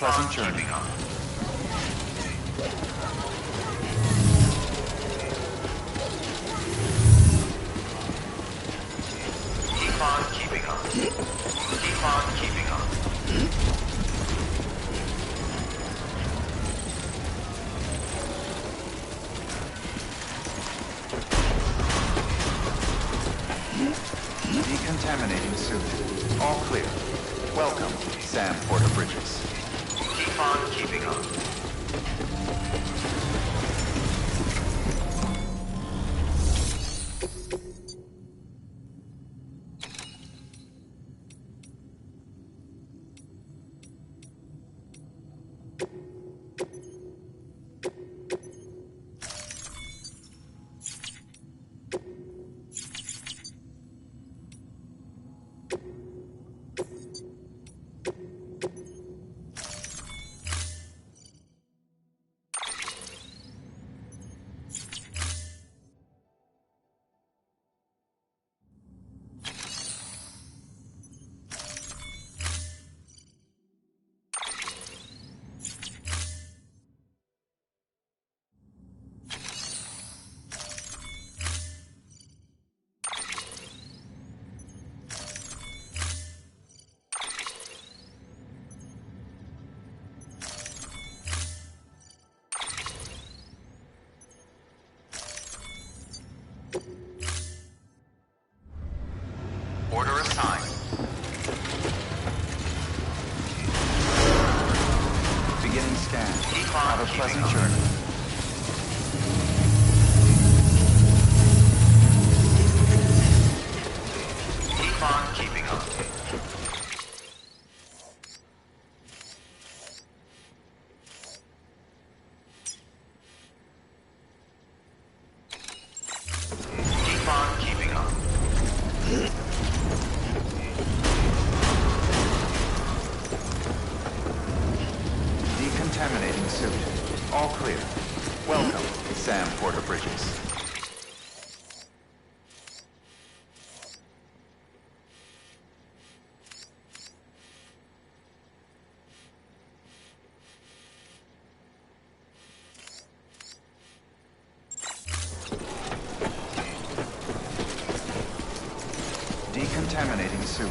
pleasant journey. Keep on keeping up. Keep on keeping up. Decontaminating suit. All clear. Welcome, Sam Porter Bridges. Keep on keeping up. Order assigned. Beginning scan. Keep on Have a keeping pleasant up. journey. Keep on keeping up. Keep on keeping up. Decontaminating suit. All clear. Welcome, Sam Porter Bridges. Decontaminating suit.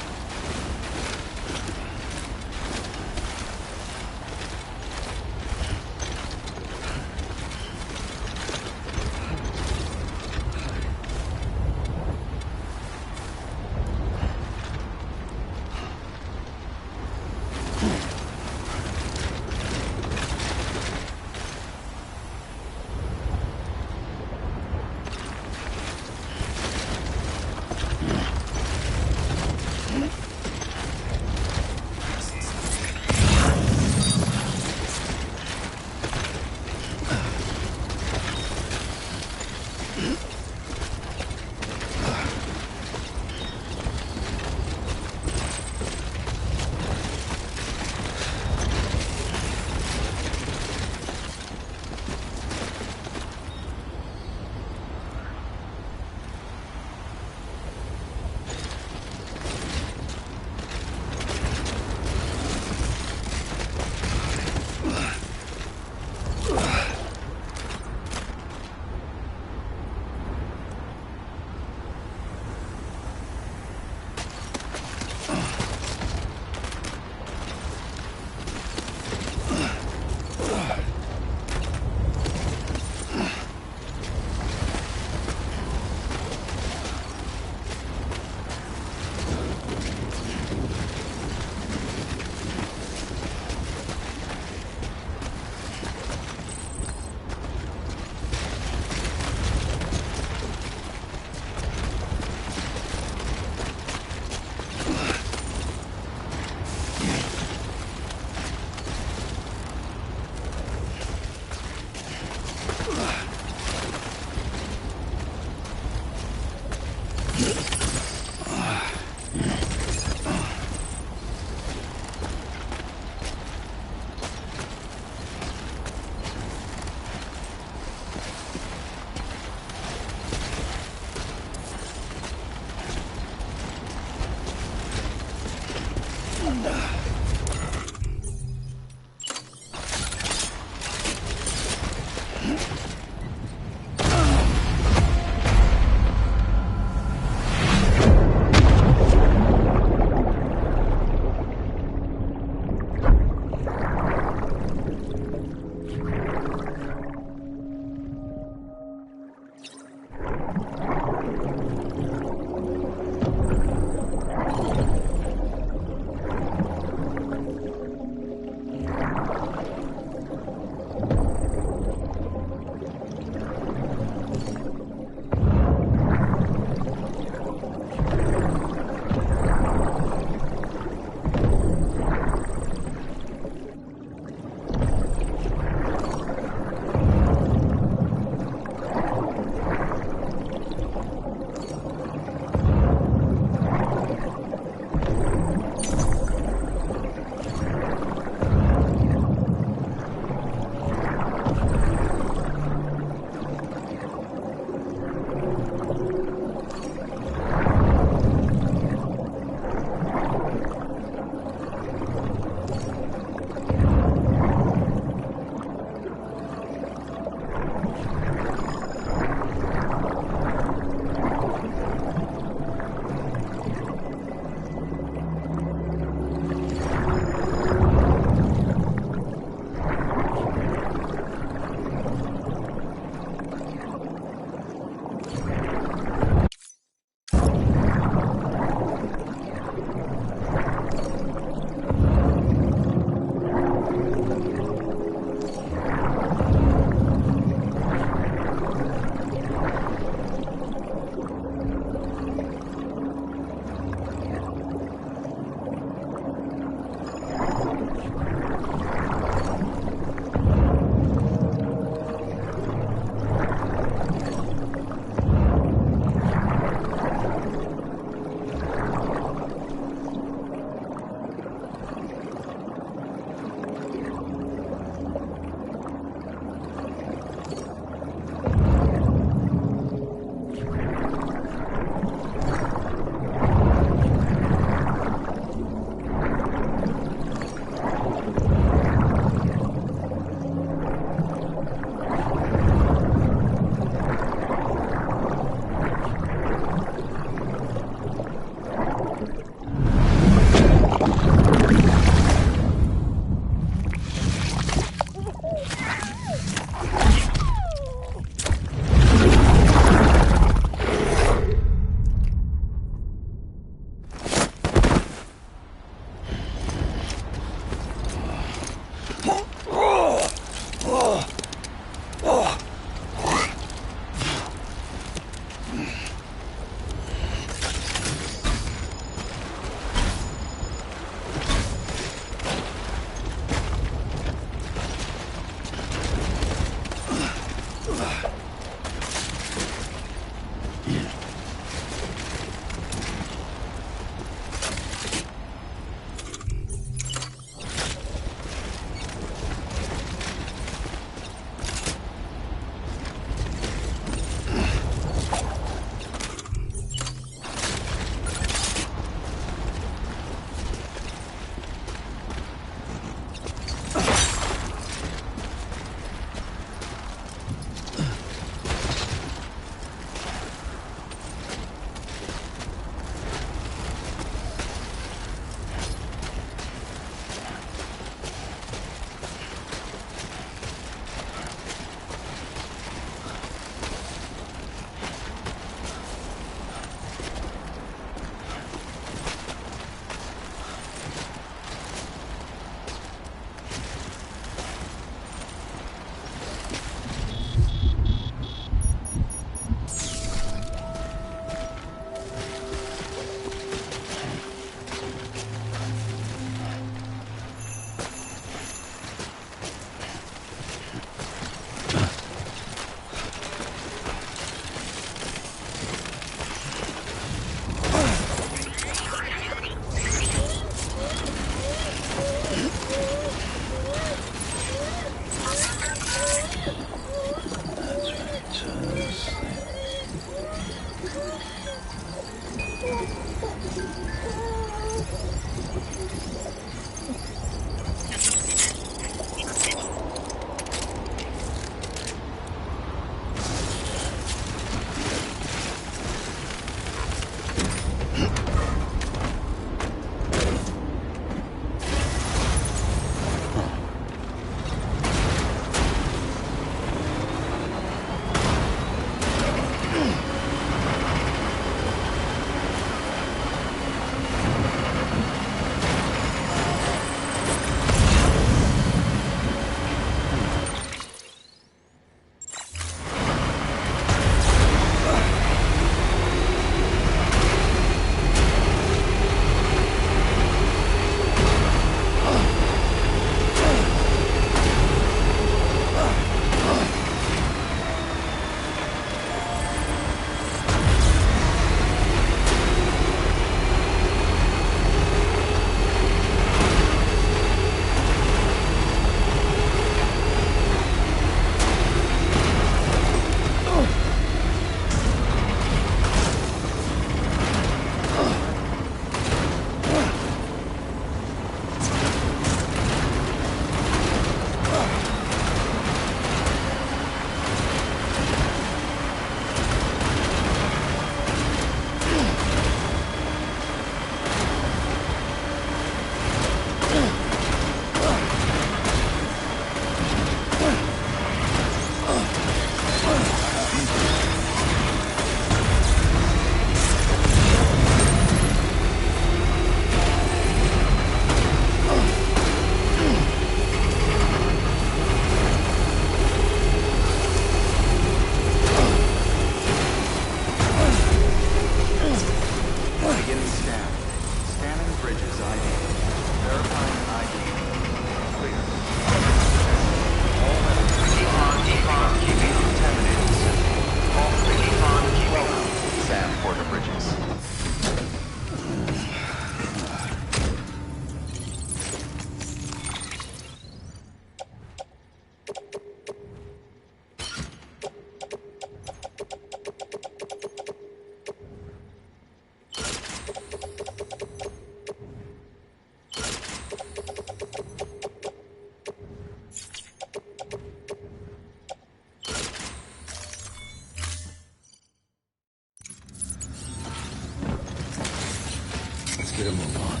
Get a move on.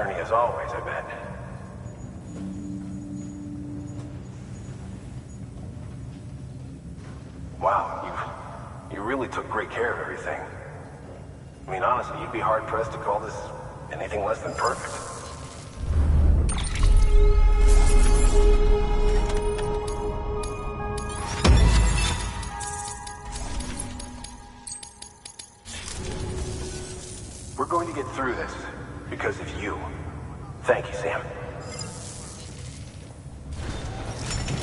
journey as always, I bet. Wow, you really took great care of everything. I mean, honestly, you'd be hard-pressed to call this anything less than perfect. We're going to get through this because of you. Thank you, Sam.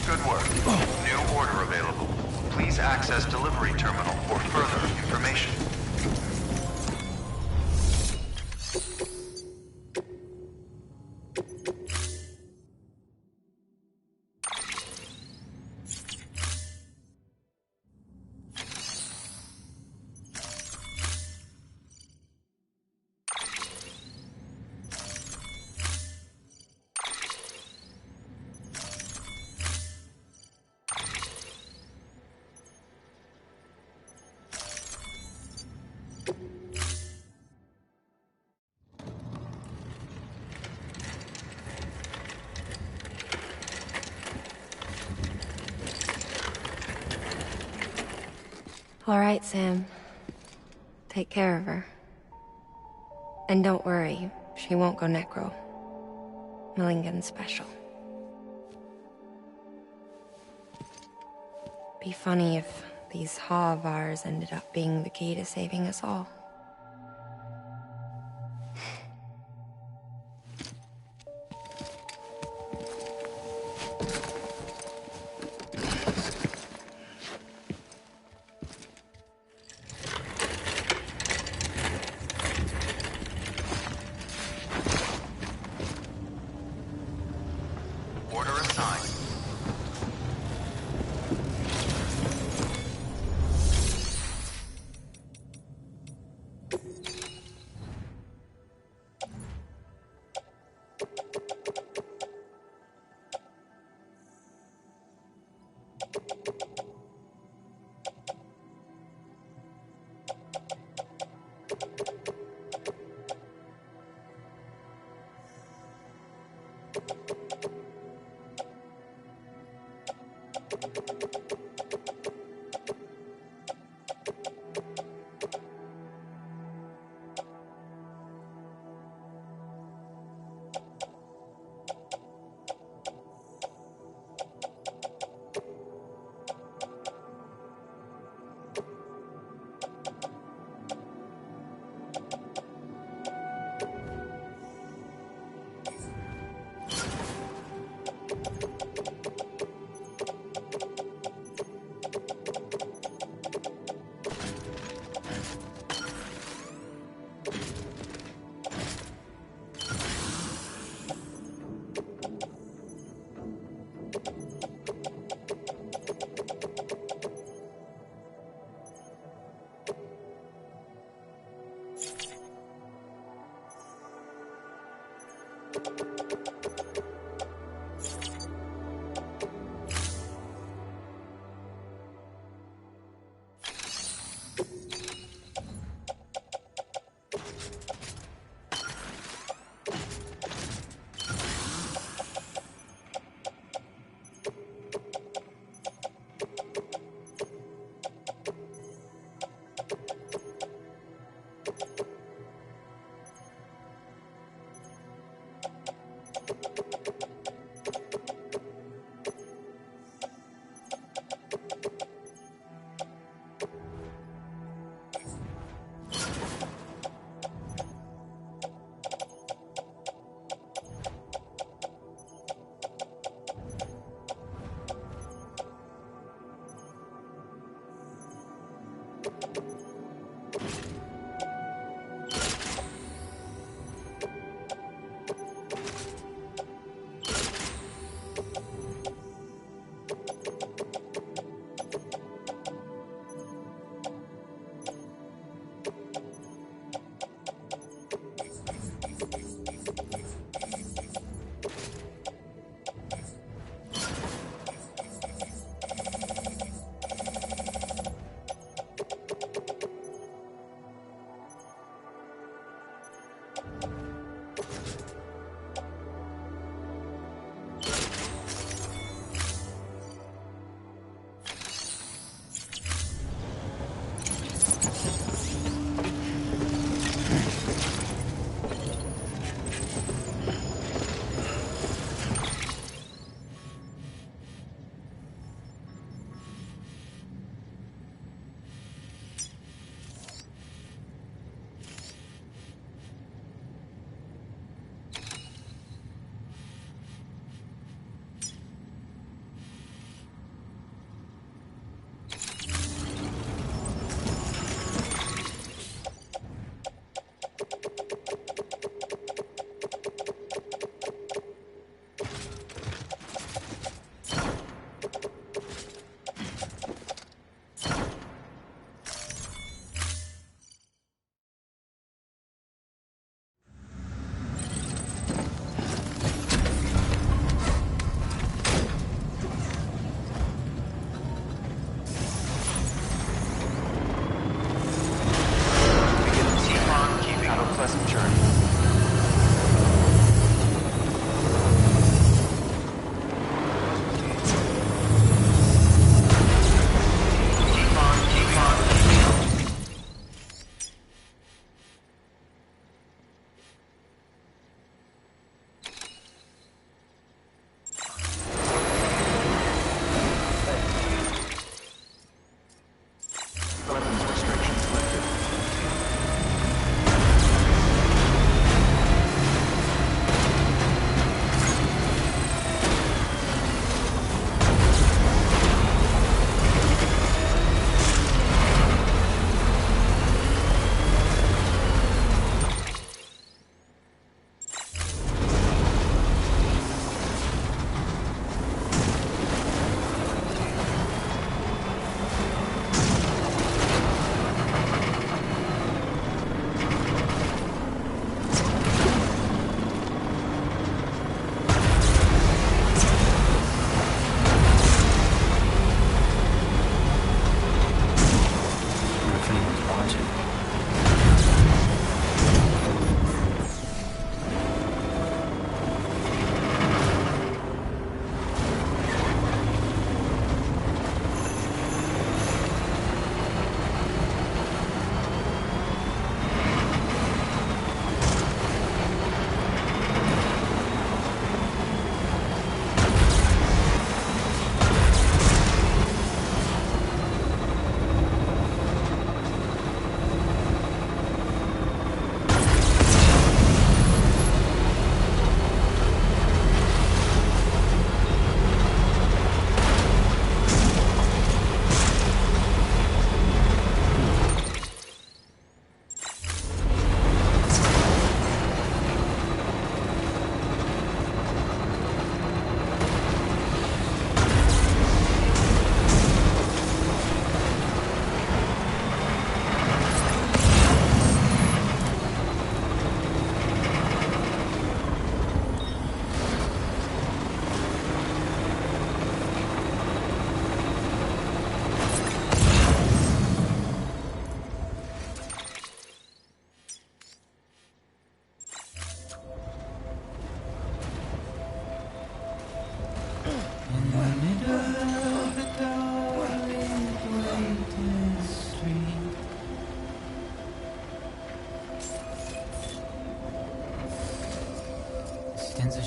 Good work. New order available. Please access delivery terminal for further information. All right, Sam. Take care of her. And don't worry, she won't go necro. Millington's special. Be funny if these Ha of ours ended up being the key to saving us all. Order assigned.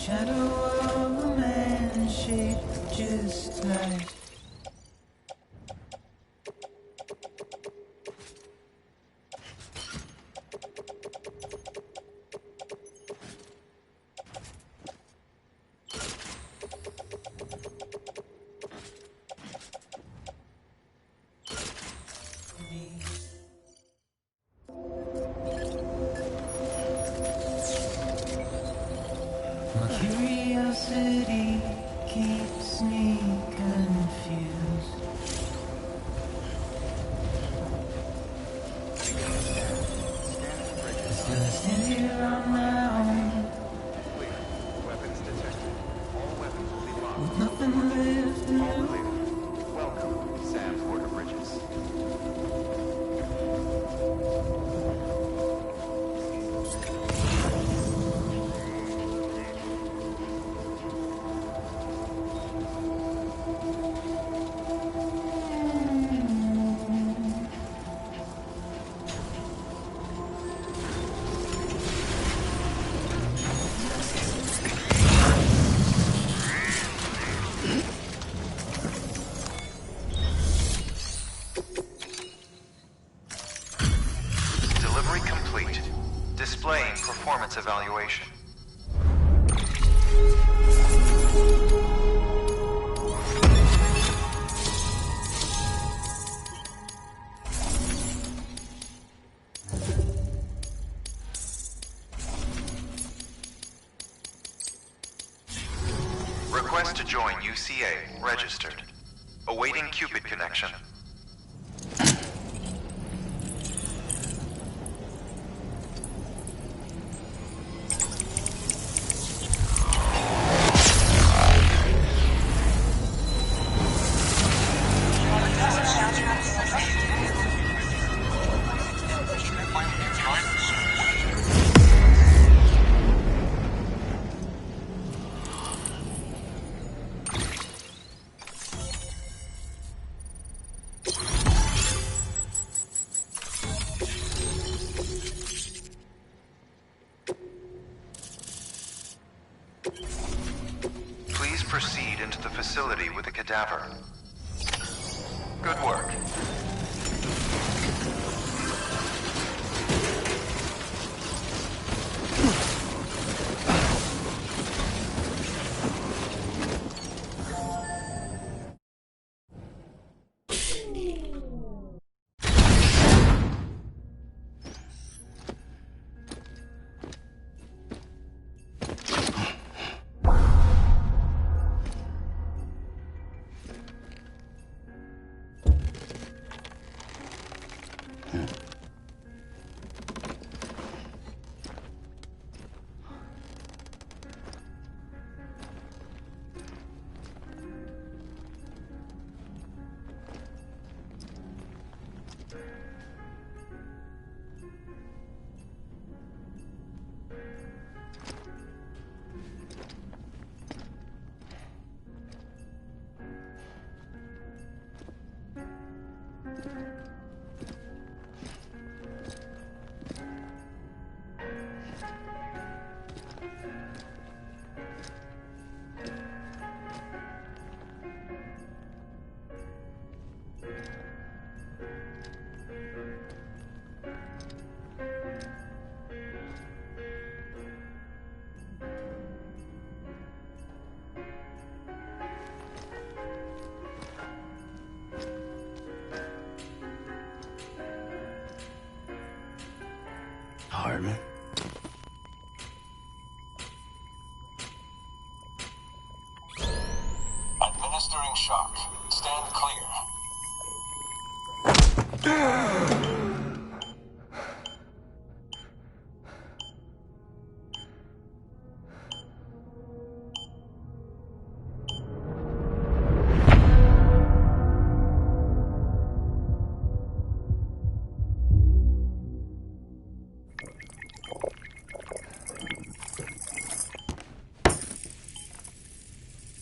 shadow of a man shaped just like. Curiosity keeps me confused. Still I stand here on my own, Weapons detected. All weapons will be locked. with nothing left to All do. clear. Welcome, Sam Porter Bridges. Delivery complete. Displaying performance evaluation. Request to join UCA. Registered. Awaiting Cupid connection. Please proceed into the facility with the cadaver. Good work. Hartman. Administering shock. Stand clear.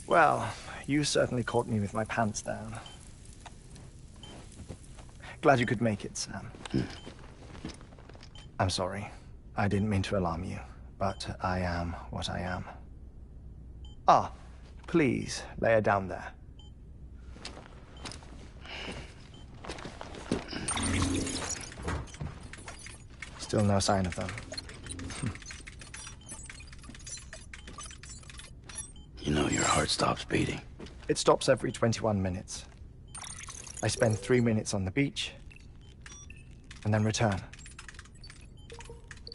Well, you certainly caught me with my pants down. Glad you could make it, Sam. I'm sorry. I didn't mean to alarm you, but I am what I am. Ah, please lay her down there. Still no sign of them. You know your heart stops beating. It stops every 21 minutes. I spend 3 minutes on the beach, and then return.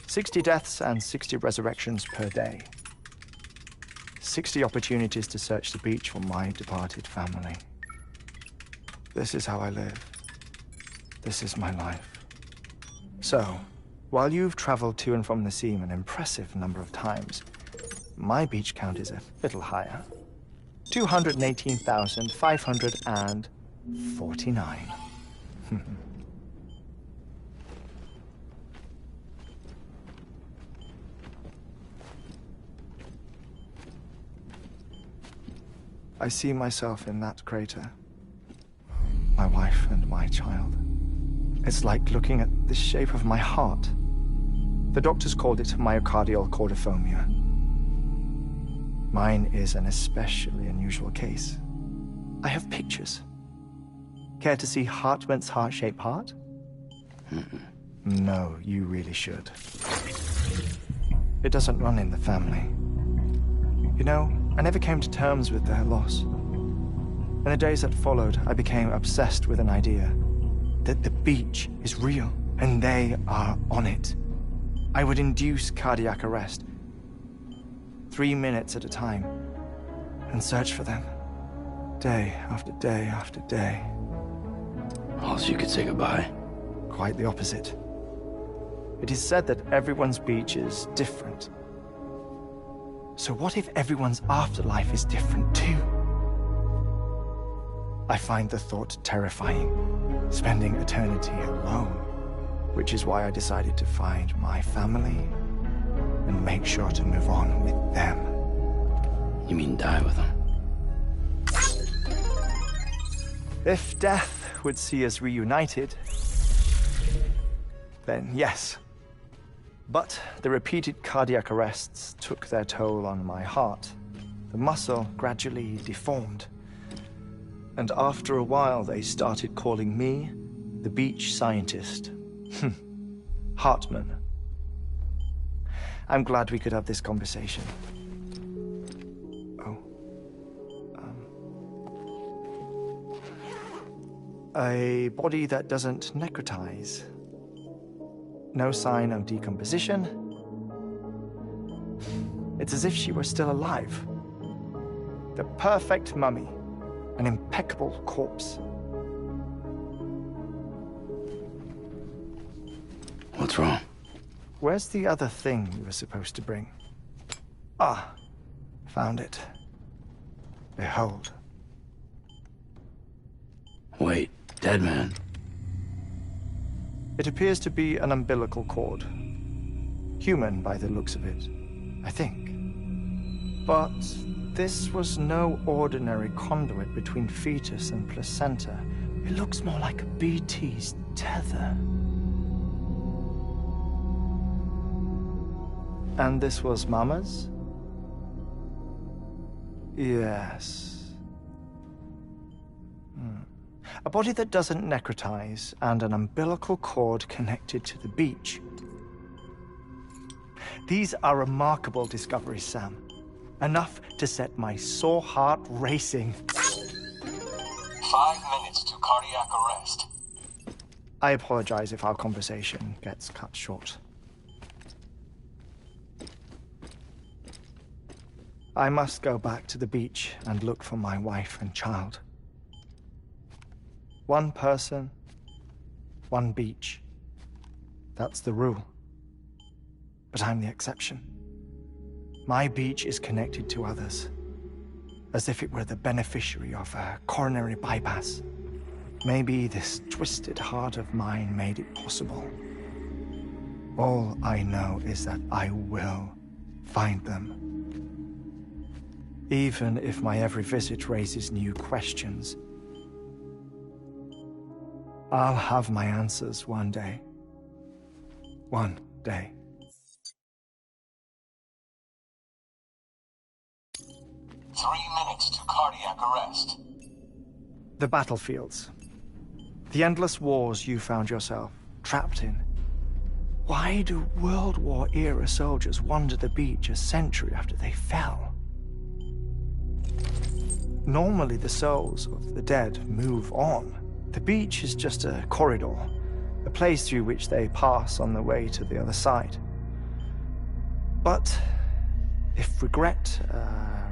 60 deaths and 60 resurrections per day. 60 opportunities to search the beach for my departed family. This is how I live. This is my life. So, while you've traveled to and from the seam an impressive number of times, my beach count is a little higher. 218,549. I see myself in that crater. My wife and my child. It's like looking at the shape of my heart. The doctors called it myocardial cordiformia. Mine is an especially unusual case. I have pictures. Care to see Hartman's heart-shaped heart? No, you really should. It doesn't run in the family. You know, I never came to terms with their loss. In the days that followed, I became obsessed with an idea that the beach is real and they are on it. I would induce cardiac arrest, 3 minutes at a time, and search for them, day after day after day. All so you could say goodbye. Quite the opposite. It is said that everyone's beach is different. So what if everyone's afterlife is different too? I find the thought terrifying, spending eternity alone, which is why I decided to find my family and make sure to move on with them. You mean die with them? If death would see us reunited, then yes. But the repeated cardiac arrests took their toll on my heart. The muscle gradually deformed. And after a while, they started calling me the beach scientist. Hartman. I'm glad we could have this conversation. Oh. A body that doesn't necrotize. No sign of decomposition. It's as if she were still alive. The perfect mummy. An impeccable corpse. What's wrong? Where's the other thing you were supposed to bring? Ah, found it. Behold. Wait, dead man. It appears to be an umbilical cord. Human by the looks of it, I think. But this was no ordinary conduit between fetus and placenta. It looks more like a BT's tether. And this was Mama's? Yes. A body that doesn't necrotize and an umbilical cord connected to the beach. These are remarkable discoveries, Sam. Enough to set my sore heart racing. 5 minutes to cardiac arrest. I apologize if our conversation gets cut short. I must go back to the beach and look for my wife and child. One person, one beach. That's the rule. But I'm the exception. My beach is connected to others, as if it were the beneficiary of a coronary bypass. Maybe this twisted heart of mine made it possible. All I know is that I will find them. Even if my every visit raises new questions, I'll have my answers one day. One day. 3 minutes to cardiac arrest. The battlefields. The endless wars you found yourself trapped in. Why do World War-era soldiers wander the beach a century after they fell? Normally the souls of the dead move on. The beach is just a corridor, a place through which they pass on the way to the other side. But if regret,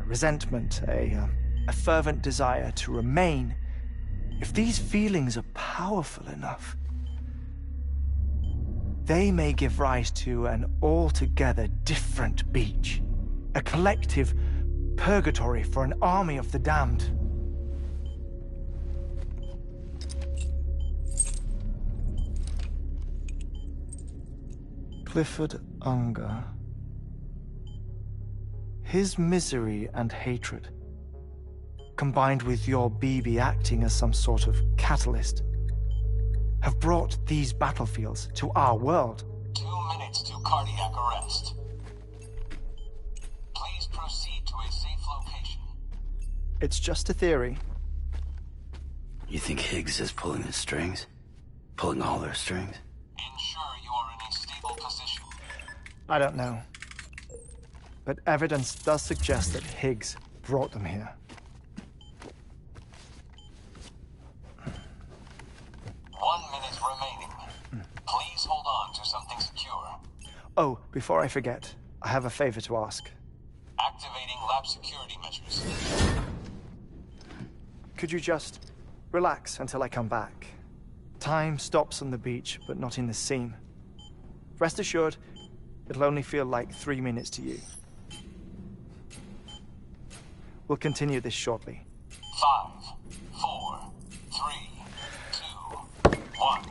resentment, a fervent desire to remain, if these feelings are powerful enough, they may give rise to an altogether different beach, a collective purgatory for an army of the damned. Clifford Unger. His misery and hatred, combined with your BB acting as some sort of catalyst, have brought these battlefields to our world. 2 minutes to cardiac arrest. Please proceed to a safe location. It's just a theory. You think Higgs is pulling the strings? Pulling all their strings? Ensure you are in a stable position. I don't know. But evidence does suggest that Higgs brought them here. 1 minute remaining. Please hold on to something secure. Oh, before I forget, I have a favor to ask. Activating lab security measures. Could you just relax until I come back? Time stops on the beach, but not in the scene. Rest assured, it'll only feel like 3 minutes to you. We'll continue this shortly. 5, 4, 3, 2, 1.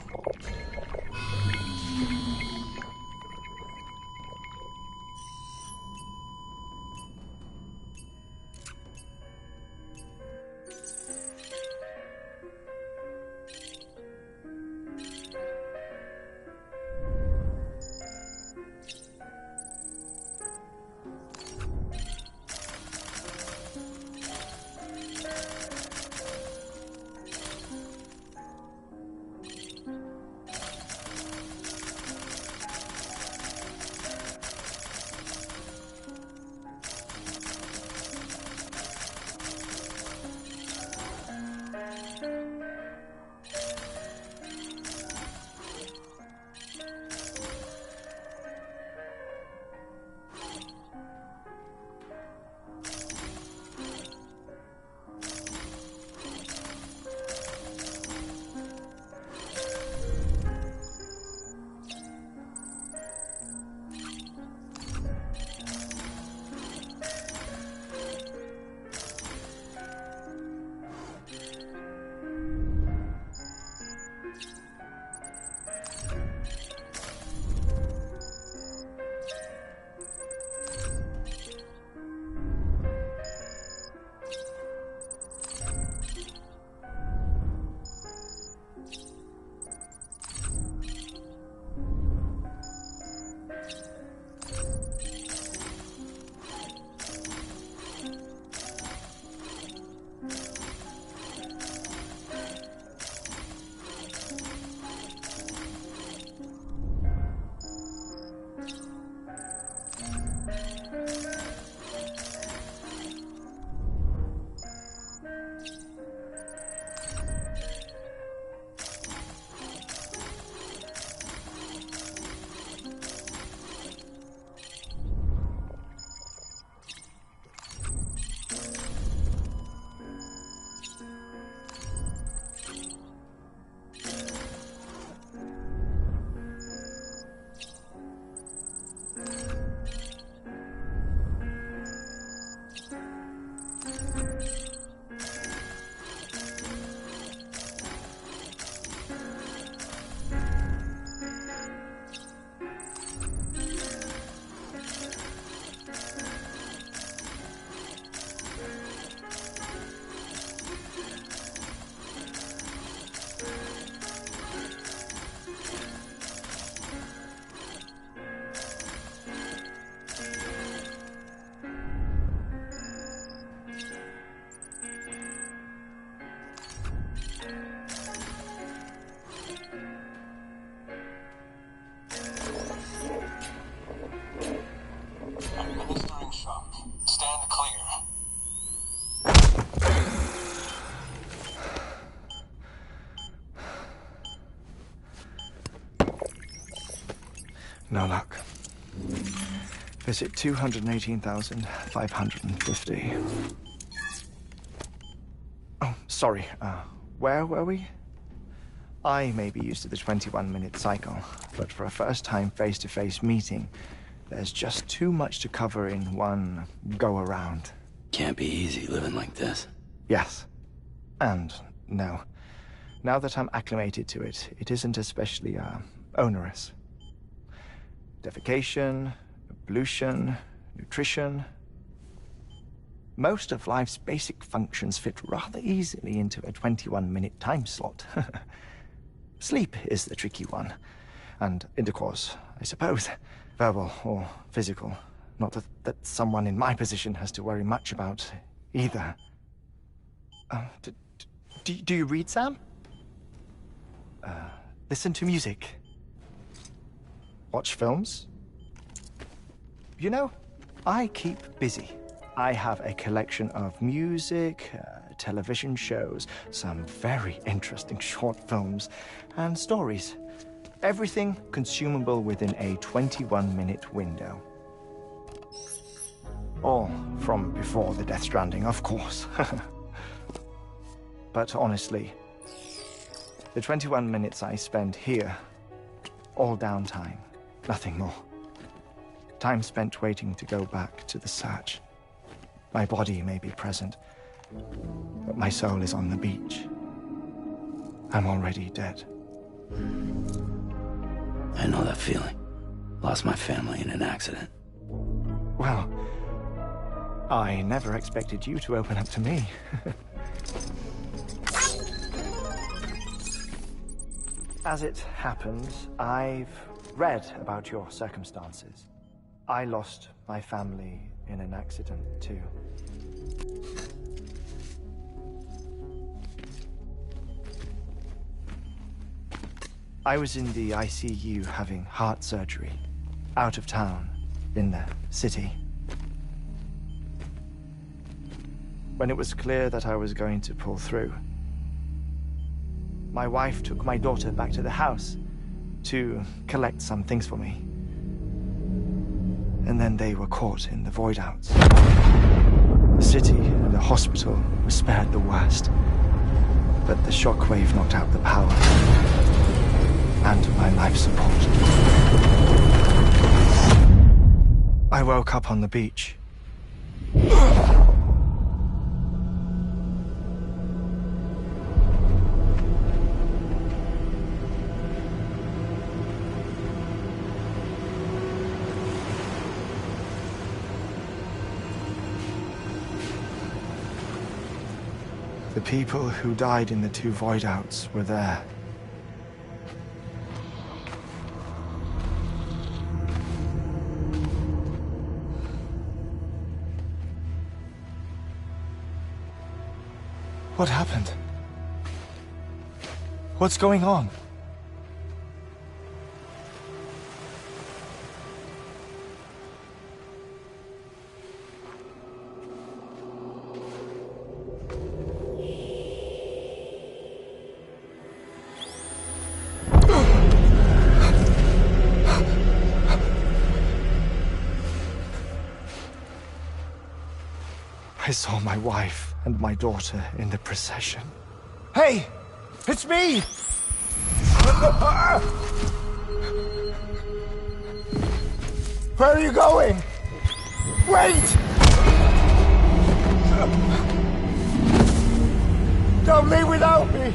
No luck. Visit 218,550. Oh, sorry. Where were we? I may be used to the 21-minute cycle, but for a first-time face-to-face meeting, there's just too much to cover in one go-around. Can't be easy living like this. Yes. And no. Now that I'm acclimated to it, it isn't especially, onerous. Defecation, ablution, nutrition. Most of life's basic functions fit rather easily into a 21-minute time slot. Sleep is the tricky one. And intercourse, I suppose. Verbal or physical. Not that someone in my position has to worry much about either. Do you read, Sam? Listen to music. Watch films. You know, I keep busy. I have a collection of music, television shows, some very interesting short films, and stories. Everything consumable within a 21-minute window. All from before the Death Stranding, of course. But honestly, the 21 minutes I spend here, all downtime, nothing more. Time spent waiting to go back to the search. My body may be present, but my soul is on the beach. I'm already dead. I know that feeling. Lost my family in an accident. Well, I never expected you to open up to me. As it happens, I've read about your circumstances. I lost my family in an accident, too. I was in the ICU having heart surgery, out of town, in the city. When it was clear that I was going to pull through, my wife took my daughter back to the house to collect some things for me. And then they were caught in the void-outs. The city and the hospital were spared the worst, but the shockwave knocked out the power and my life support. I woke up on the beach. The people who died in the two void-outs were there. What happened? What's going on? I saw my wife and my daughter in the procession. Hey! It's me! Where are you going? Wait! Don't leave without me!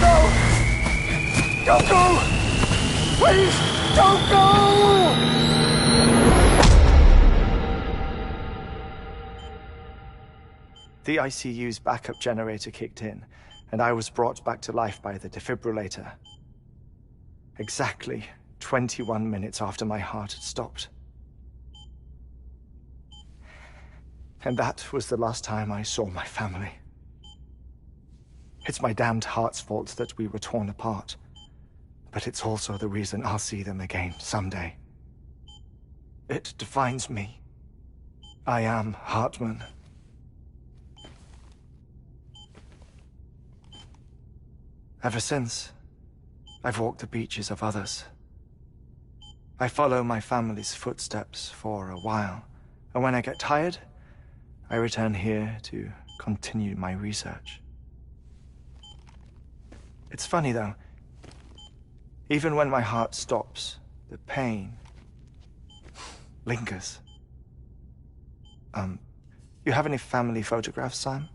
No! Don't go! Please, don't go! The ICU's backup generator kicked in, and I was brought back to life by the defibrillator. Exactly 21 minutes after my heart had stopped. And that was the last time I saw my family. It's my damned heart's fault that we were torn apart, but it's also the reason I'll see them again someday. It defines me. I am Hartman. Ever since, I've walked the beaches of others. I follow my family's footsteps for a while, and when I get tired, I return here to continue my research. It's funny though, even when my heart stops, the pain lingers. You have any family photographs, Sam?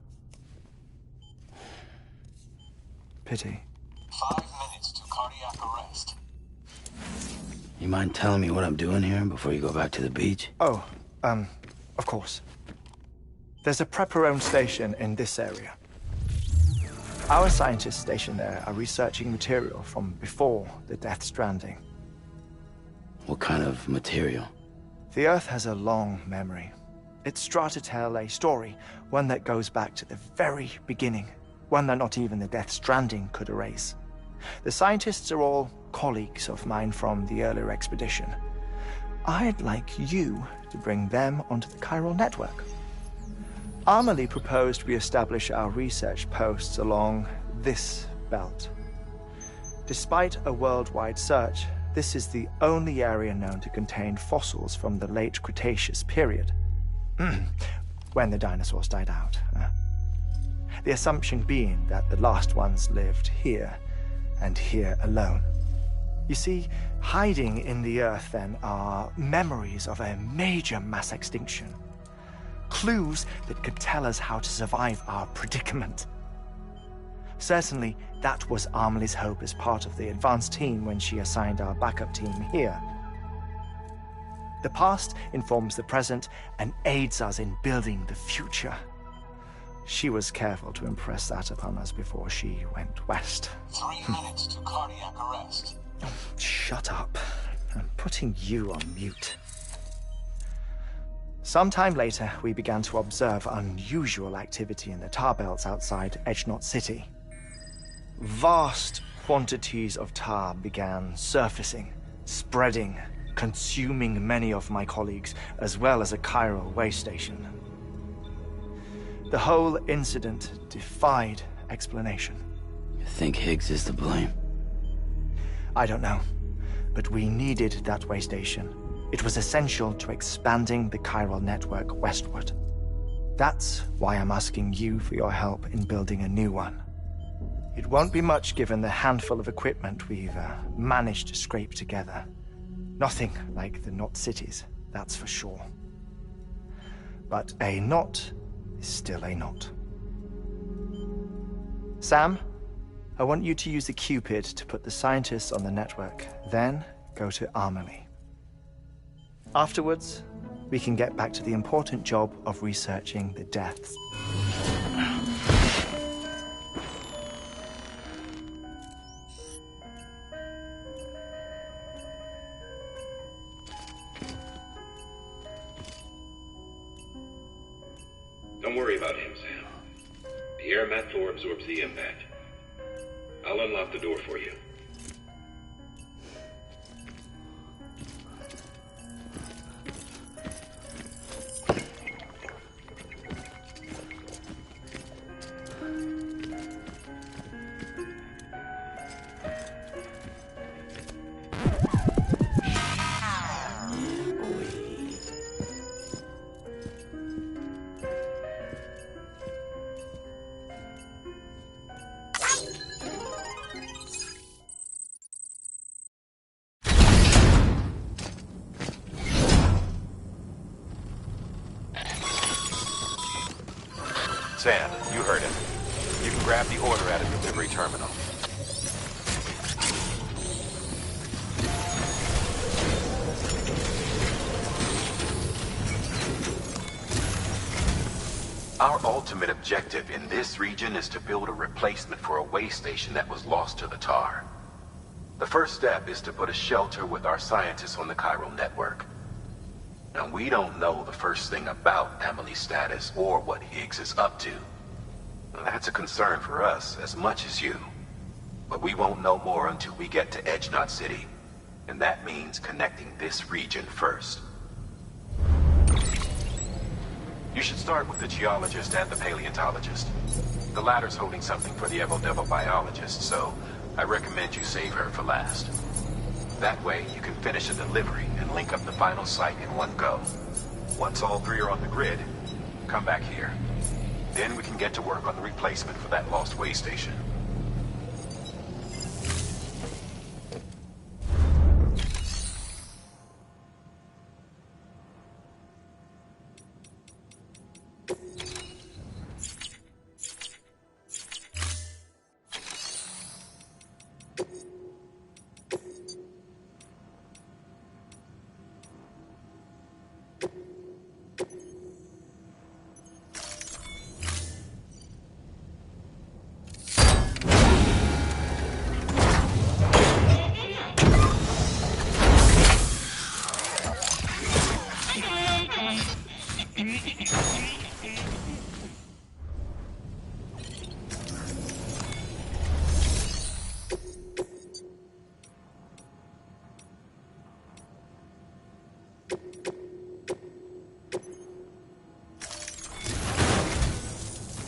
Pity. 5 minutes to cardiac arrest. You mind telling me what I'm doing here before you go back to the beach? Oh, of course. There's a prepper-owned station in this area. Our scientists stationed there are researching material from before the Death Stranding. What kind of material? The Earth has a long memory. It's trying to tell a story, one that goes back to the very beginning, one that not even the Death Stranding could erase. The scientists are all colleagues of mine from the earlier expedition. I'd like you to bring them onto the chiral network. Amelie proposed we establish our research posts along this belt. Despite a worldwide search, this is the only area known to contain fossils from the late Cretaceous period. When the dinosaurs died out. The assumption being that the last ones lived here, and here alone. You see, hiding in the Earth then are memories of a major mass extinction. Clues that could tell us how to survive our predicament. Certainly, that was Amelie's hope as part of the advanced team when she assigned our backup team here. The past informs the present and aids us in building the future. She was careful to impress that upon us before she went west. 3 minutes to cardiac arrest. Oh, shut up. I'm putting you on mute. Sometime later, we began to observe unusual activity in the tar belts outside Edgenot City. Vast quantities of tar began surfacing, spreading, consuming many of my colleagues, as well as a chiral way station. The whole incident defied explanation. You think Higgs is to blame? I don't know, but we needed that way station. It was essential to expanding the chiral network westward. That's why I'm asking you for your help in building a new one. It won't be much given the handful of equipment we've managed to scrape together. Nothing like the knot cities, that's for sure. But a knot is still a knot. Sam, I want you to use the Cupid to put the scientists on the network, then go to Amelie. Afterwards, we can get back to the important job of researching the deaths. Don't worry about him, Sam. The air mat floor absorbs the impact. I'll unlock the door for you. Sam, you heard him. You can grab the order at a delivery terminal. Our ultimate objective in this region is to build a replacement for a way station that was lost to the tar. The first step is to put a shelter with our scientists on the chiral network. Now, we don't know the first thing about Amelie's status or what Higgs is up to. That's a concern for us as much as you. But we won't know more until we get to Edgenot City. And that means connecting this region first. You should start with the geologist and the paleontologist. The latter's holding something for the Evo-Devil biologist, so I recommend you save her for last. That way, you can finish a delivery and link up the final site in one go. Once all three are on the grid, come back here. Then we can get to work on the replacement for that lost way station.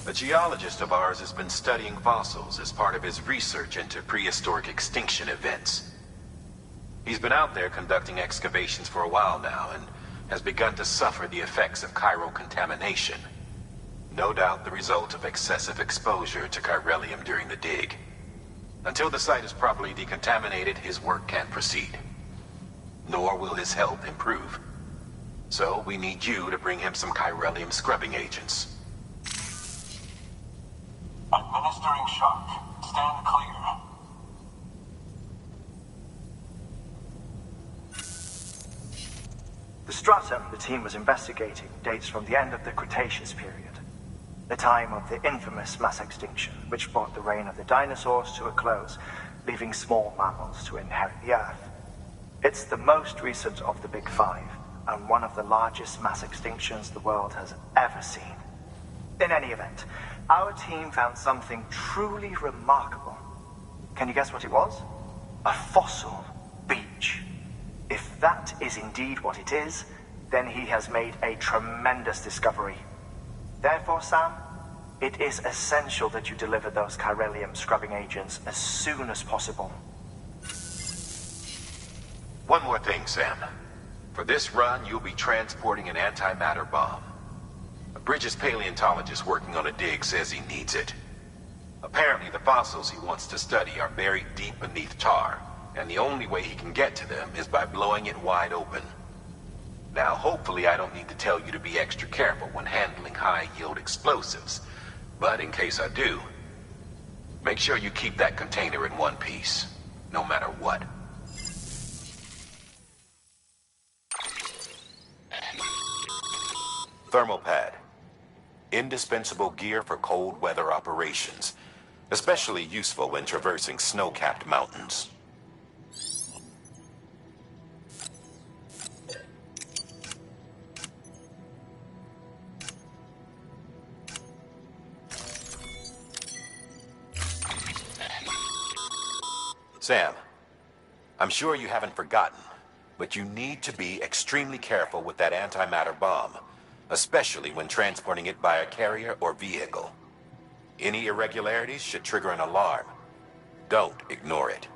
A geologist of ours has been studying fossils as part of his research into prehistoric extinction events. He's been out there conducting excavations for a while now and has begun to suffer the effects of chiral contamination. No doubt the result of excessive exposure to chiralium during the dig. Until the site is properly decontaminated, his work can't proceed. Nor will his health improve. So we need you to bring him some chiralium scrubbing agents. Administering shock. Stand clear. The stratum the team was investigating dates from the end of the Cretaceous period, the time of the infamous mass extinction, which brought the reign of the dinosaurs to a close, leaving small mammals to inherit the Earth. It's the most recent of the Big Five, and one of the largest mass extinctions the world has ever seen. In any event, our team found something truly remarkable. Can you guess what it was? A fossil beach. If that is indeed what it is, then he has made a tremendous discovery. Therefore, Sam, it is essential that you deliver those chiralium scrubbing agents as soon as possible. One more thing, Sam. For this run, you'll be transporting an antimatter bomb. A Bridges paleontologist working on a dig says he needs it. Apparently, the fossils he wants to study are buried deep beneath tar, and the only way he can get to them is by blowing it wide open. Now, hopefully I don't need to tell you to be extra careful when handling high-yield explosives, but in case I do, make sure you keep that container in one piece, no matter what. Thermal pad. Indispensable gear for cold weather operations, especially useful when traversing snow-capped mountains. Sam, I'm sure you haven't forgotten, but you need to be extremely careful with that antimatter bomb, especially when transporting it by a carrier or vehicle. Any irregularities should trigger an alarm. Don't ignore it.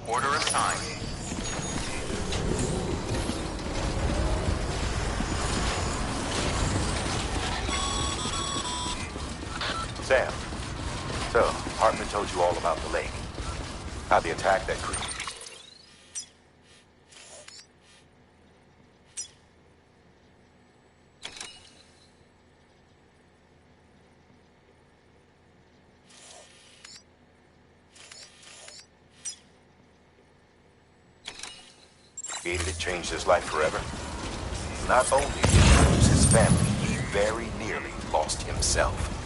Order assigned. Sam, so Hartman told you all about the lake. How the attack that created. It changed his life forever. Not only did he lose his family, he very nearly lost himself.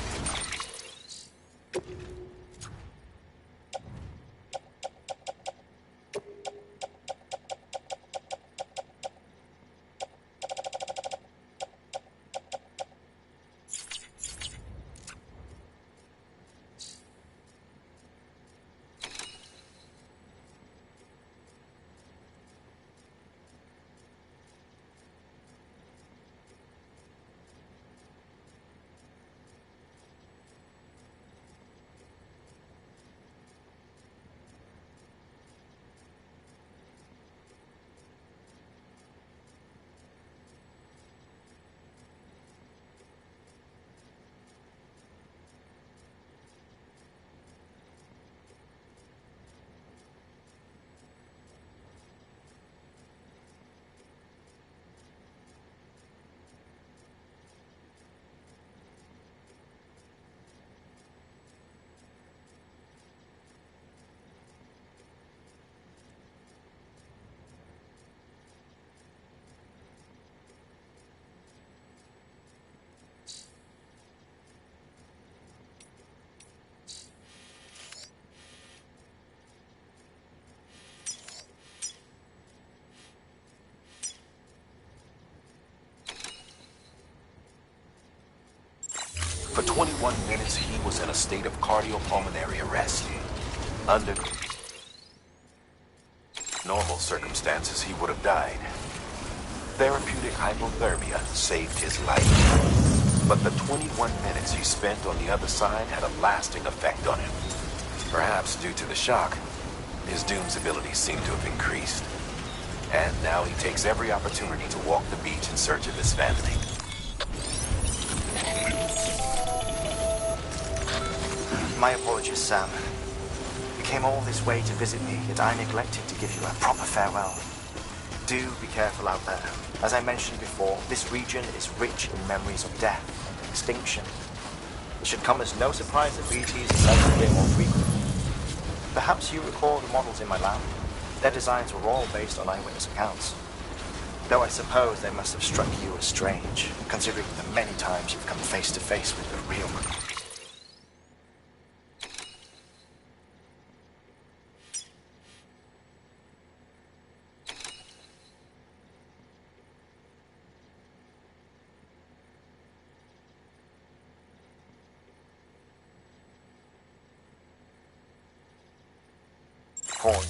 For 21 minutes, he was in a state of cardiopulmonary arrest. Under normal circumstances, he would have died. Therapeutic hypothermia saved his life. But the 21 minutes he spent on the other side had a lasting effect on him. Perhaps due to the shock, his Doom's abilities seem to have increased. And now he takes every opportunity to walk the beach in search of his family. My apologies, Sam. You came all this way to visit me, yet I neglected to give you a proper farewell. Do be careful out there. As I mentioned before, this region is rich in memories of death and extinction. It should come as no surprise that BTs are sighted here more frequently. Perhaps you recall the models in my lab. Their designs were all based on eyewitness accounts. Though I suppose they must have struck you as strange, considering the many times you've come face to face with the real. Porn.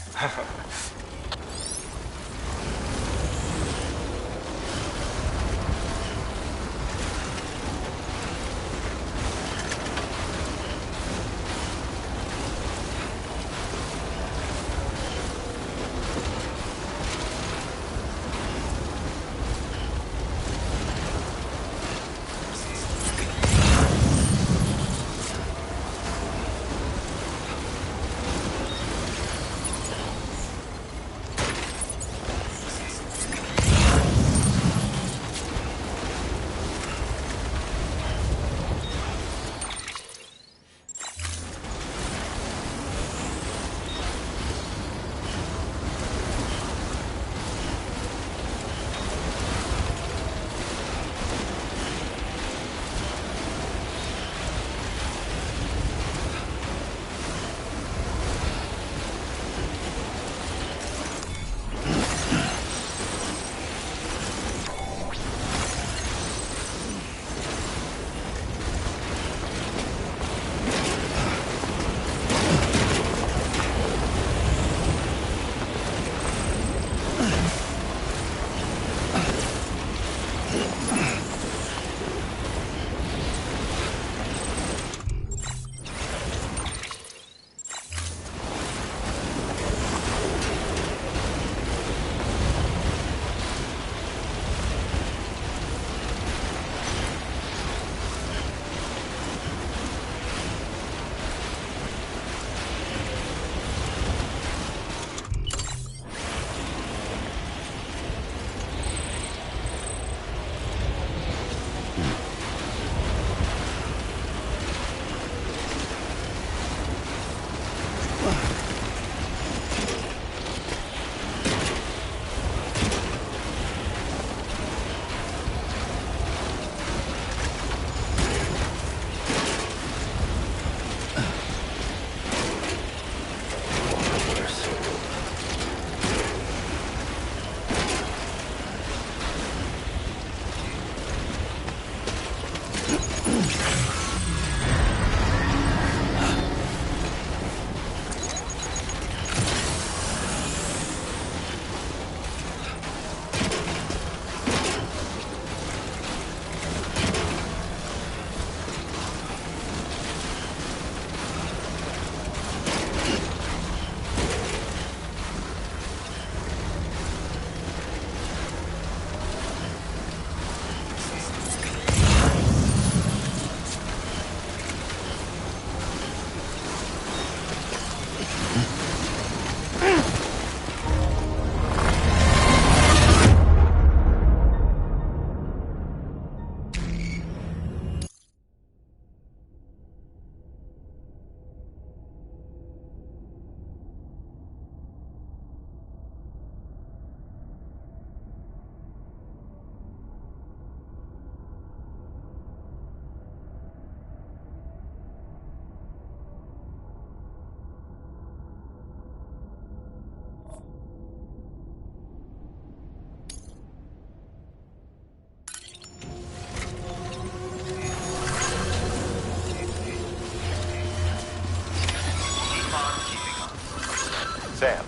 Sam,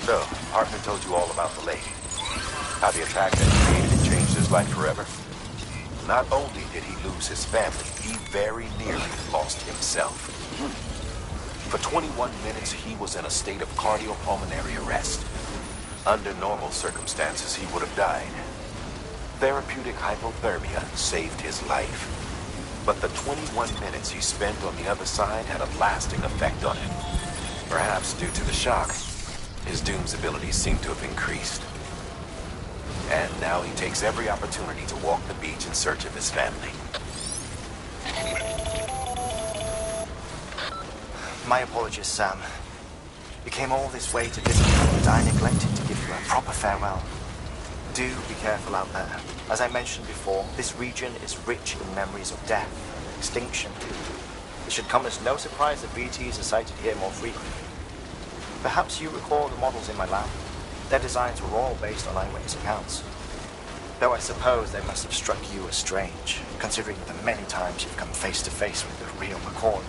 so, Hartman told you all about the lake. How the attack that created it changed his life forever? Not only did he lose his family, he very nearly lost himself. For 21 minutes, he was in a state of cardiopulmonary arrest. Under normal circumstances, he would have died. Therapeutic hypothermia saved his life. But the 21 minutes he spent on the other side had a lasting effect on him. Perhaps due to the shock, his Doom's abilities seem to have increased. And now he takes every opportunity to walk the beach in search of his family. My apologies, Sam. You came all this way to visit me, and I neglected to give you a proper farewell. Do be careful out there. As I mentioned before, this region is rich in memories of death, extinction. It should come as no surprise that BTs are sighted here more frequently. Perhaps you recall the models in my lab. Their designs were all based on eyewitness accounts. Though I suppose they must have struck you as strange, considering the many times you've come face to face with the real McCord.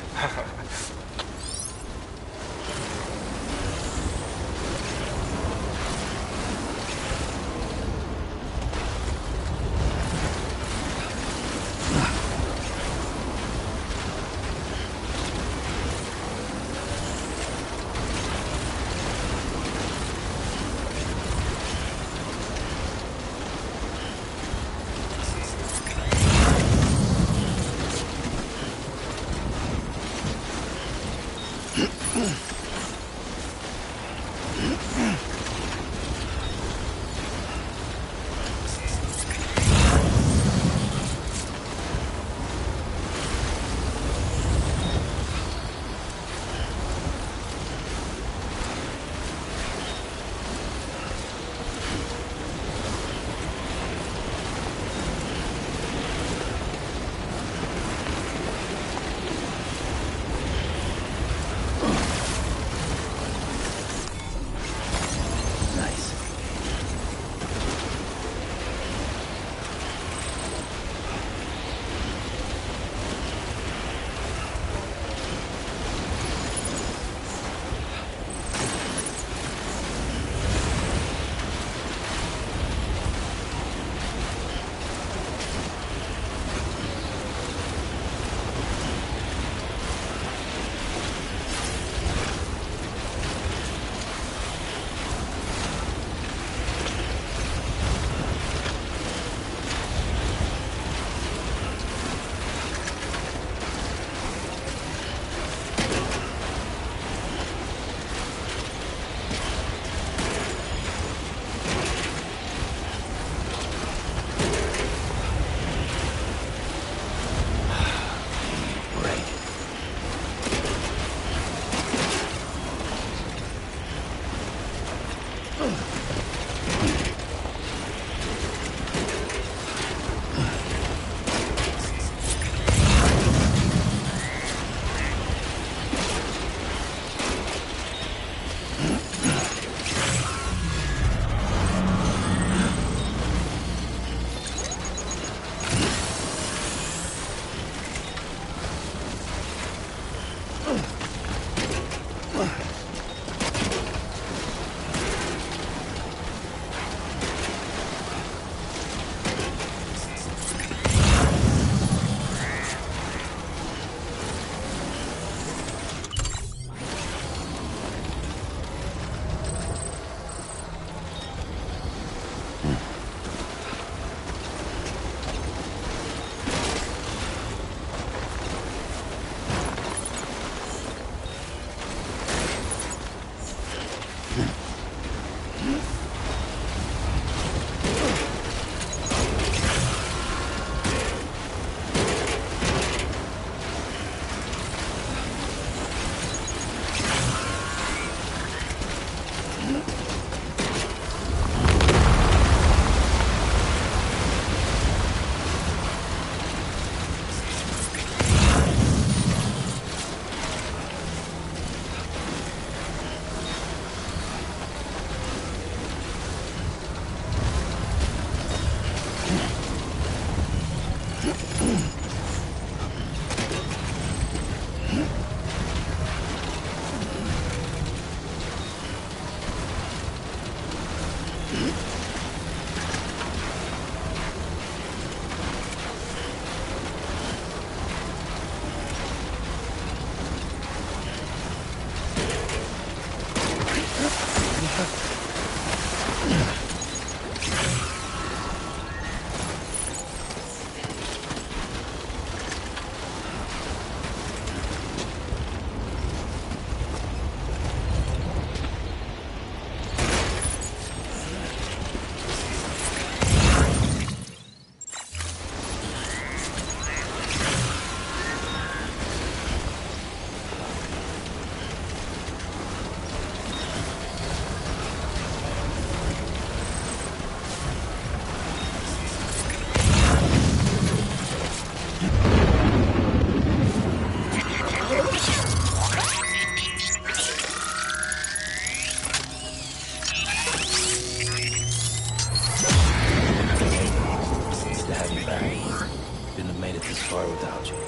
far without you.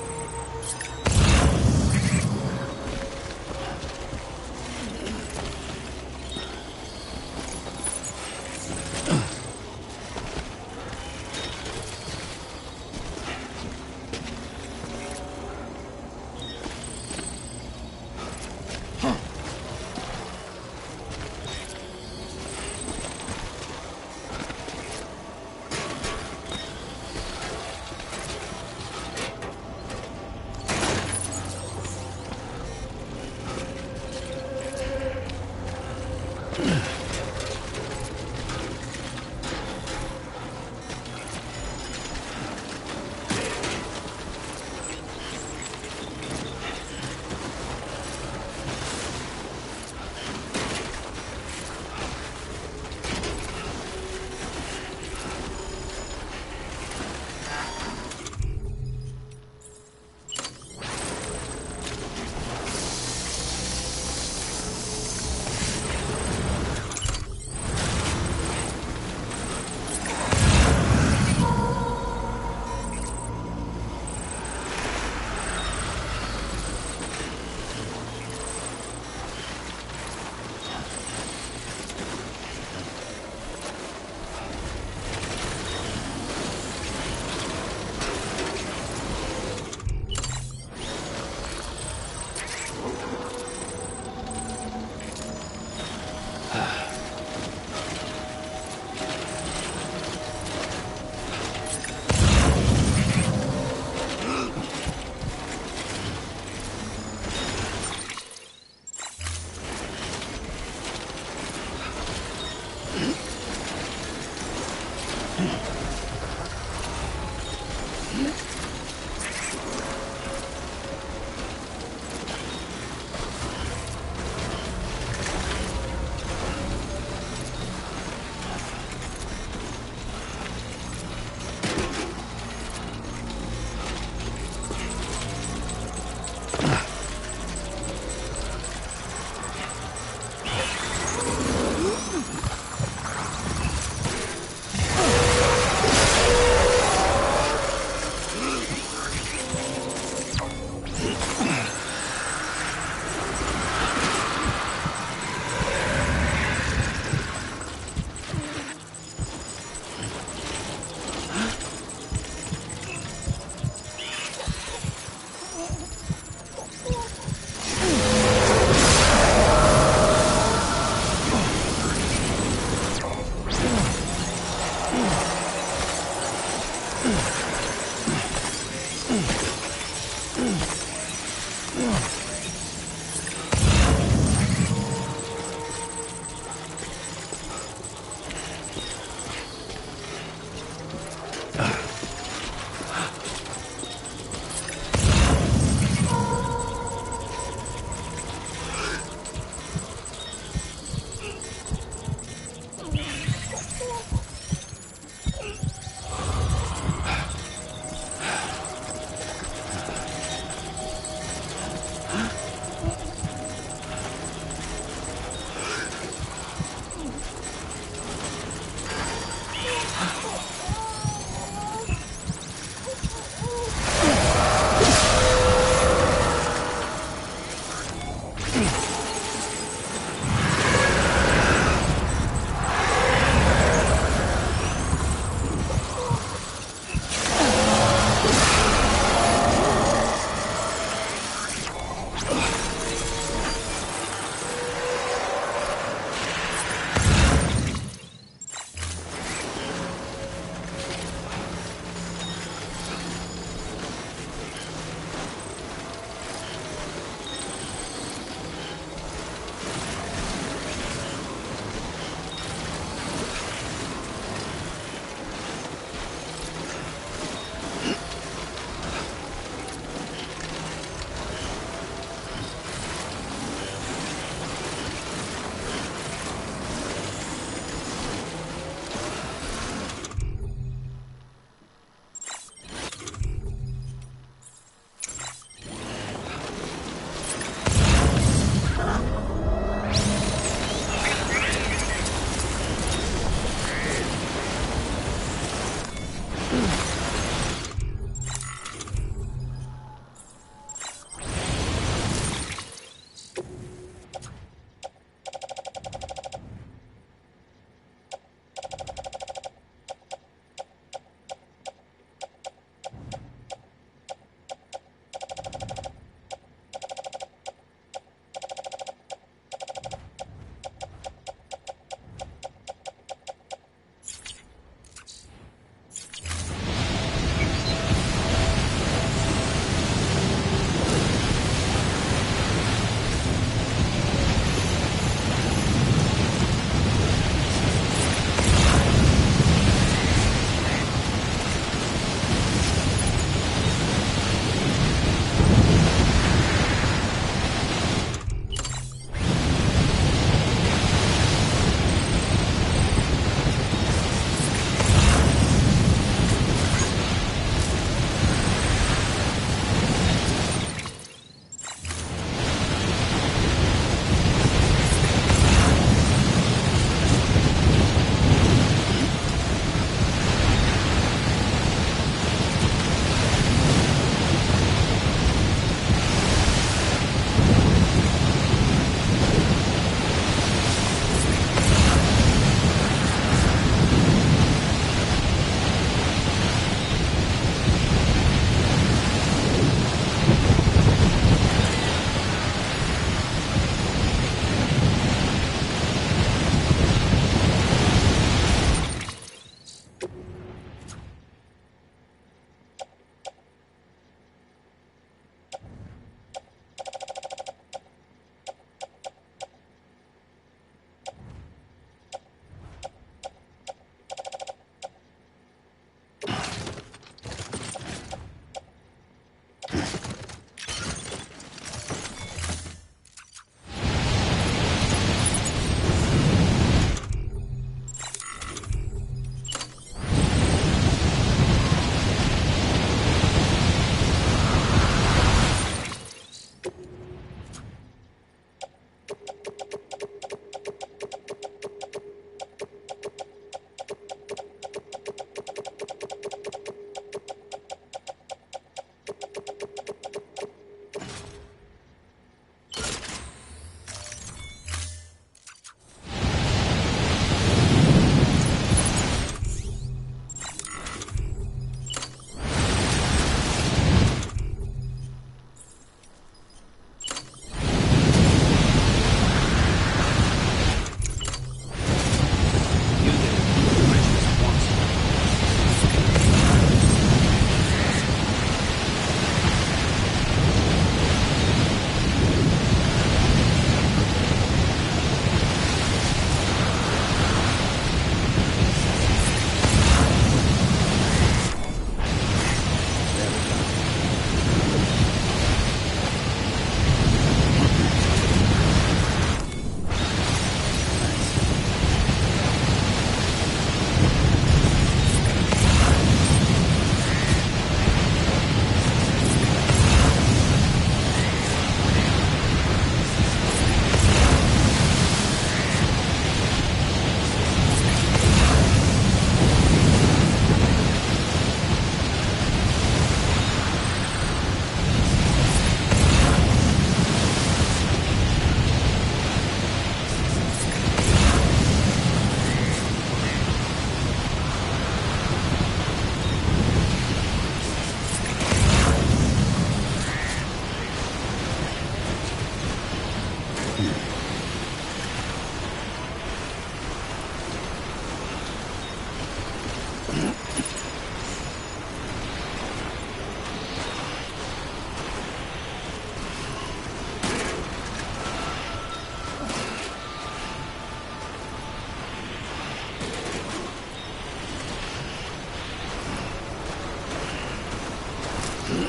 Beginning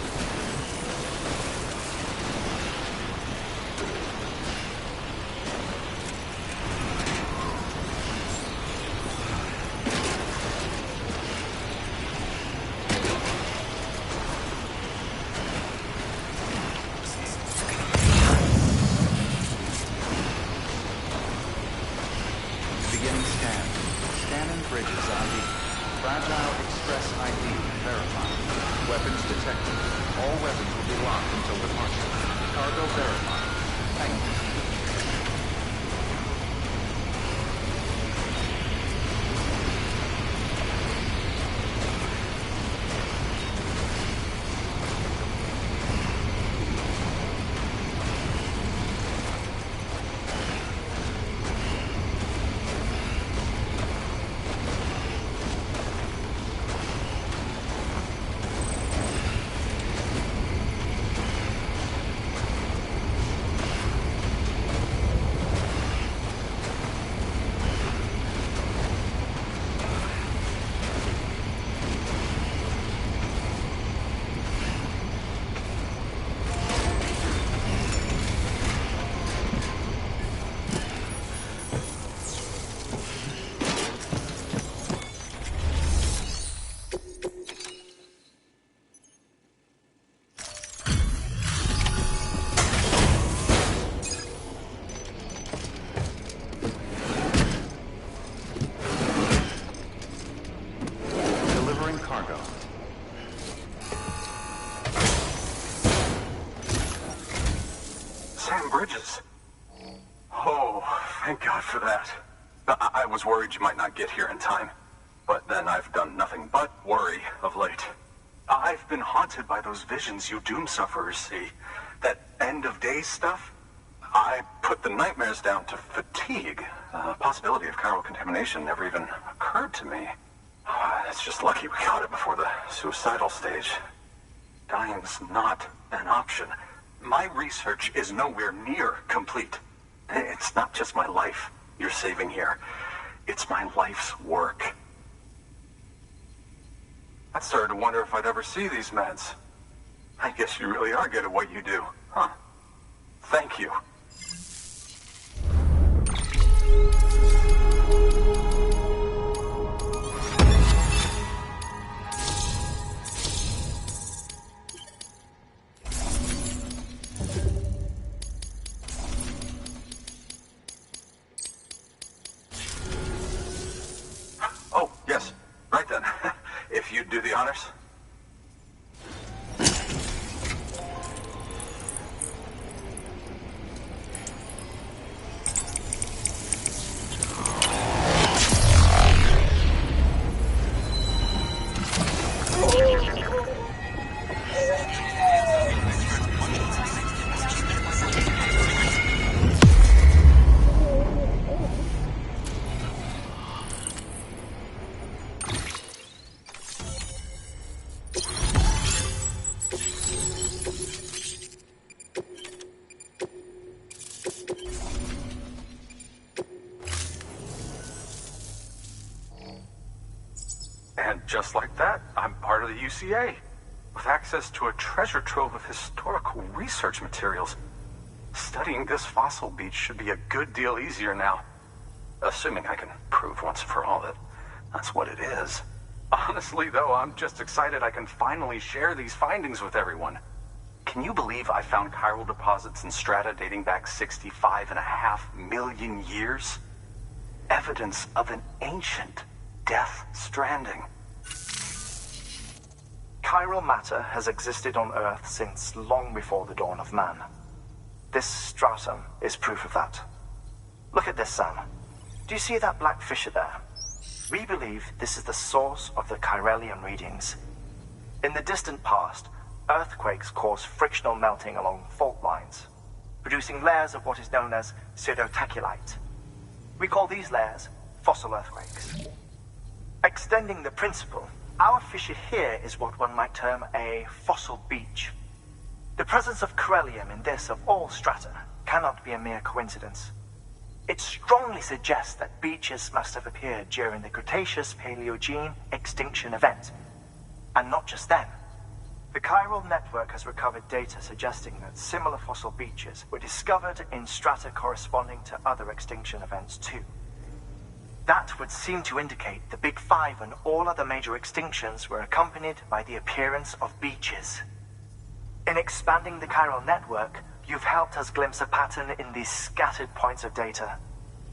scan. Scanning bridges ID. Fragile Express ID verified. Weapons detected. All weapons will be locked until departure. Cargo verified. Thank you. Cargo. Sam Bridges. Oh, thank God for that. I was worried you might not get here in time. But then I've done nothing but worry of late. I've been haunted by those visions you doom sufferers see. That end of days stuff. I put the nightmares down to fatigue. The possibility of chiral contamination never even occurred to me. It's just lucky we caught it before the suicidal stage. Dying's not an option. My research is nowhere near complete. It's not just my life you're saving here. It's my life's work. I started to wonder if I'd ever see these meds. I guess you really are good at what you do, huh? Thank you. Oh, yes. Right then. If you'd do the honors. And just like that, I'm part of the UCA, with access to a treasure trove of historical research materials. Studying this fossil beach should be a good deal easier now. Assuming I can prove once for all that that's what it is. Honestly, though, I'm just excited I can finally share these findings with everyone. Can you believe I found chiral deposits in strata dating back 65.5 million years? Evidence of an ancient death stranding. Chiral matter has existed on Earth since long before the dawn of man. This stratum is proof of that. Look at this, Sam. Do you see that black fissure there? We believe this is the source of the Chiralian readings. In the distant past, earthquakes caused frictional melting along fault lines, producing layers of what is known as pseudotachylite. We call these layers fossil earthquakes. Extending the principle, our fissure here is what one might term a fossil beach. The presence of chiralium in this of all strata cannot be a mere coincidence. It strongly suggests that beaches must have appeared during the Cretaceous-Paleogene extinction event. And not just then. The chiral network has recovered data suggesting that similar fossil beaches were discovered in strata corresponding to other extinction events too. That would seem to indicate the Big Five and all other major extinctions were accompanied by the appearance of beaches. In expanding the chiral network, you've helped us glimpse a pattern in these scattered points of data.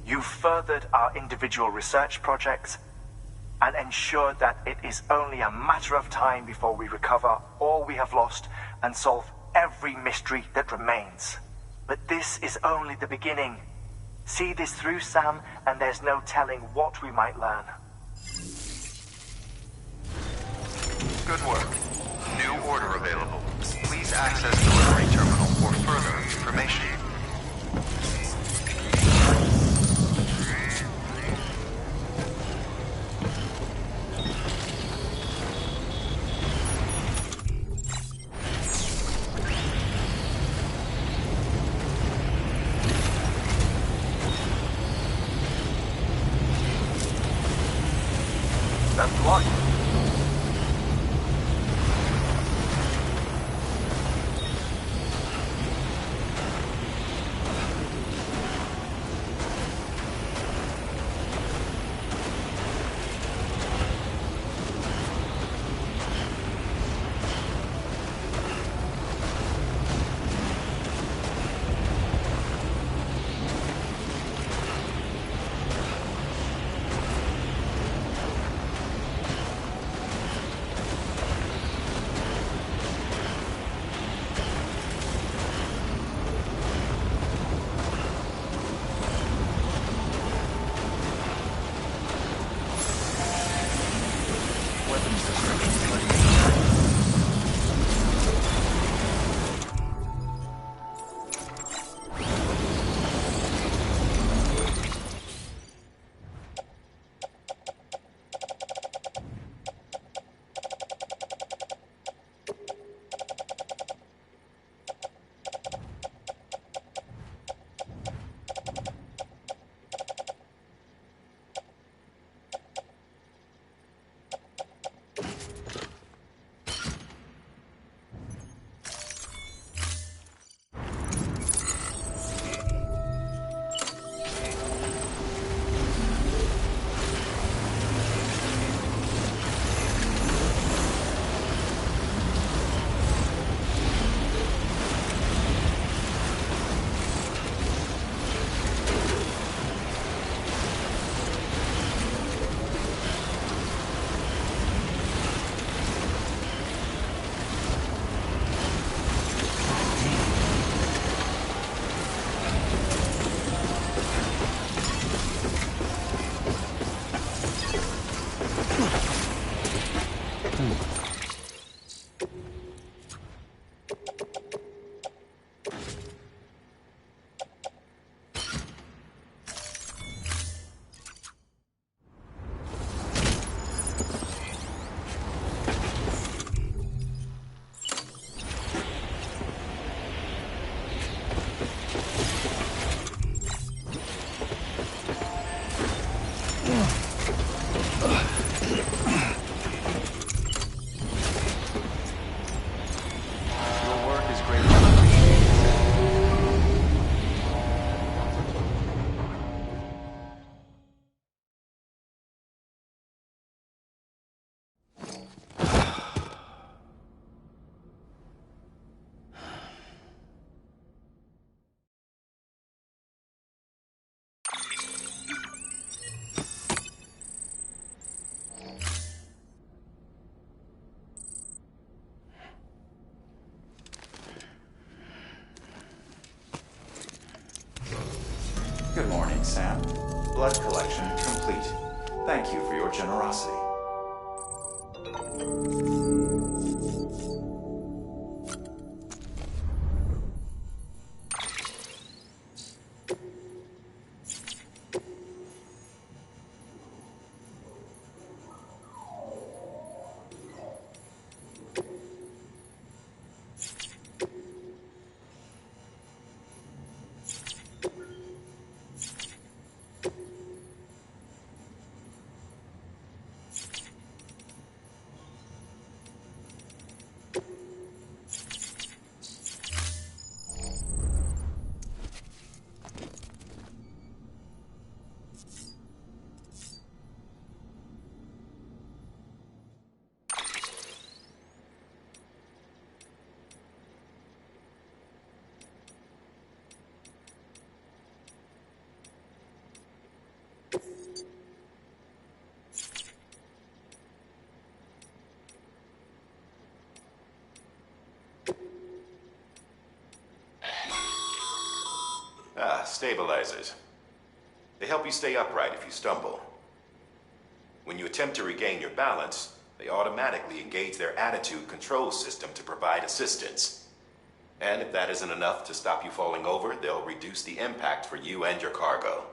You've furthered our individual research projects and ensured that it is only a matter of time before we recover all we have lost and solve every mystery that remains. But this is only the beginning. See this through, Sam, and there's no telling what we might learn. Good work. New order available. Please access delivery terminal for further information. That's blocked. Good morning, Sam. Blood collection complete. Thank you for your generosity. stabilizers. They help you stay upright if you stumble. When you attempt to regain your balance, they automatically engage their attitude control system to provide assistance. And if that isn't enough to stop you falling over, they'll reduce the impact for you and your cargo.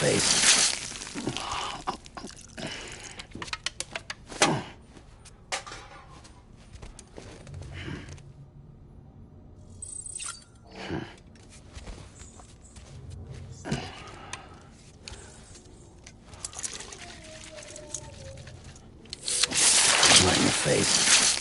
Face. Right in the face.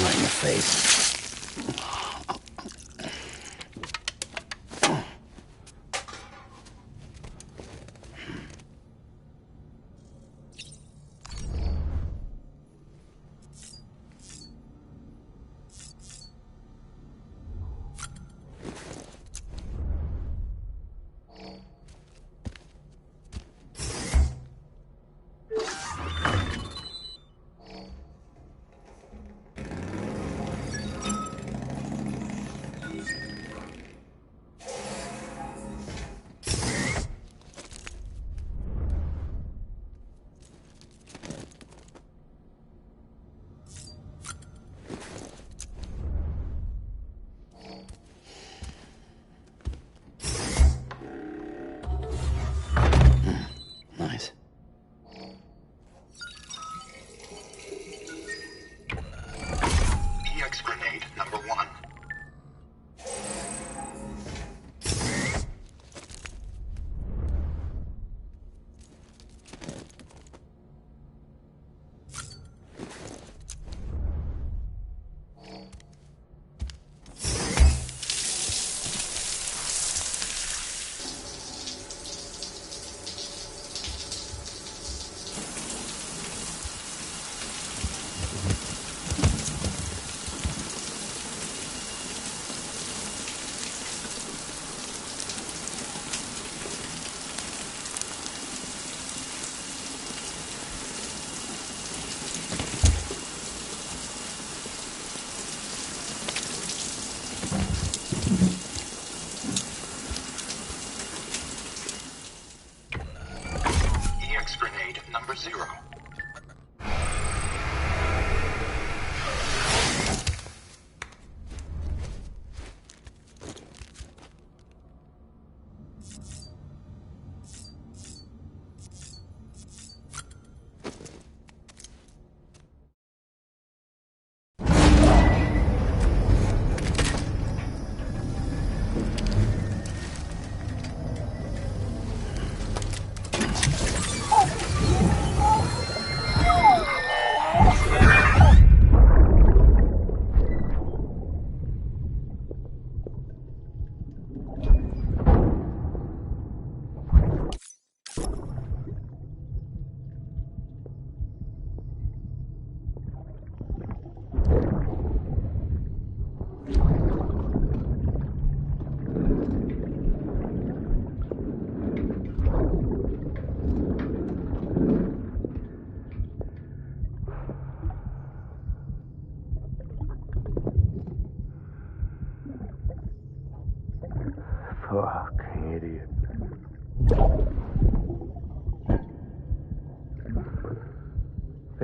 Right in the face. Nice. EX grenade number 1. EX grenade number 0.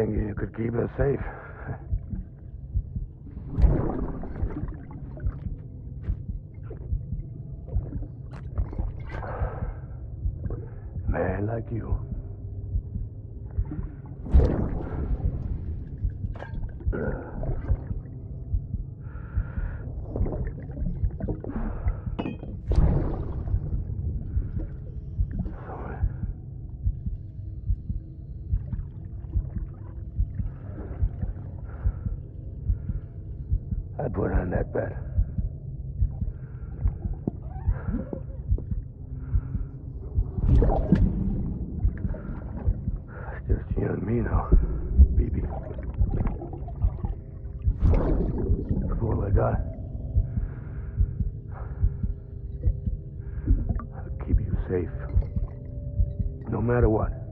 think you could keep us safe. Man like you. I'd put on that bet. It's just you and me now, baby. That's all I got. I'll keep you safe. No matter what.